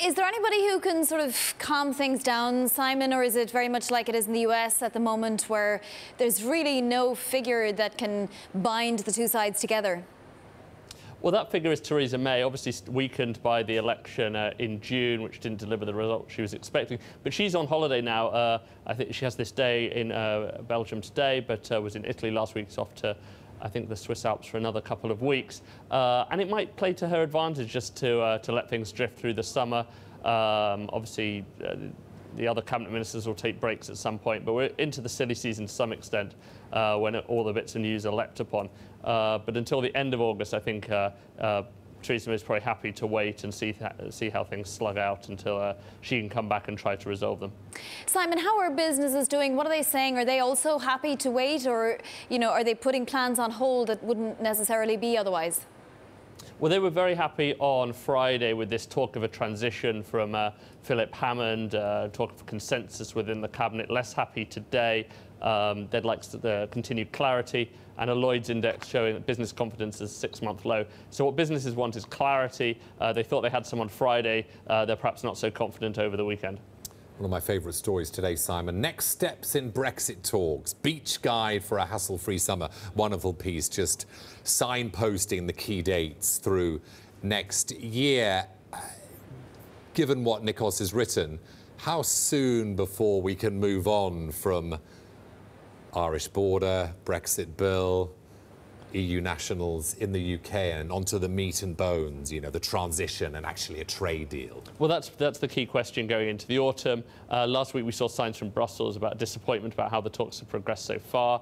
Is there anybody who can sort of calm things down, Simon, or is it very much like it is in the US at the moment, where there's really no figure that can bind the two sides together? Well, that figure is Theresa May, obviously weakened by the election in June, which didn't deliver the result she was expecting. But she's on holiday now. I think she has this day in Belgium today, but was in Italy last week. It's off to, I think, the Swiss Alps for another couple of weeks. And it might play to her advantage just to let things drift through the summer. Obviously, the other cabinet ministers will take breaks at some point, but we're into the silly season to some extent when all the bits of news are leapt upon. But until the end of August, I think Theresa May is probably happy to wait and see how things slug out until she can come back and try to resolve them. Simon, how are businesses doing? What are they saying? Are they also happy to wait, or are they putting plans on hold that wouldn't necessarily be otherwise? Well, they were very happy on Friday with this talk of a transition from Philip Hammond, talk of consensus within the cabinet. Less happy today. They'd like the continued clarity, and a Lloyd's index showing that business confidence is a 6-month low. So what businesses want is clarity. They thought they had some on Friday. They're perhaps not so confident over the weekend. One of my favourite stories today, Simon. Next steps in Brexit talks. Beach guide for a hassle-free summer. Wonderful piece, just signposting the key dates through next year. Given what Nikos has written, how soon before we can move on from Irish border, Brexit bill, EU nationals in the UK and onto the meat and bones, the transition and actually a trade deal? Well, that's the key question going into the autumn. Last week we saw signs from Brussels about disappointment about how the talks have progressed so far.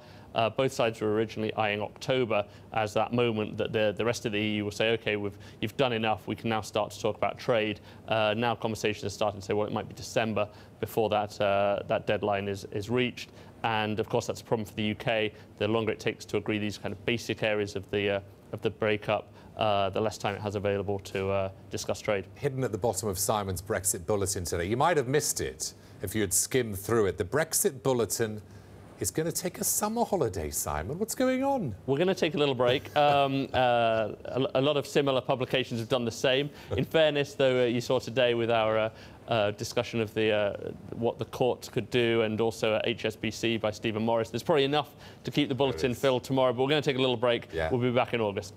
Both sides were originally eyeing October as that moment that the rest of the EU will say, OK, you've done enough, we can now start to talk about trade. Now conversations are starting to say, well, it might be December before that deadline is reached. And of course, that's a problem for the UK. The longer it takes to agree these kind of basic areas of the breakup, the less time it has available to discuss trade. Hidden at the bottom of Simon's Brexit bulletin today. You might have missed it if you had skimmed through it. The Brexit bulletin is going to take a summer holiday, Simon. What's going on? We're going to take a little break. A lot of similar publications have done the same. In fairness, though, you saw today with our discussion of what the court could do, and also HSBC by Stephen Morris, there's probably enough to keep the bulletin filled tomorrow, but we're going to take a little break. Yeah. We'll be back in August.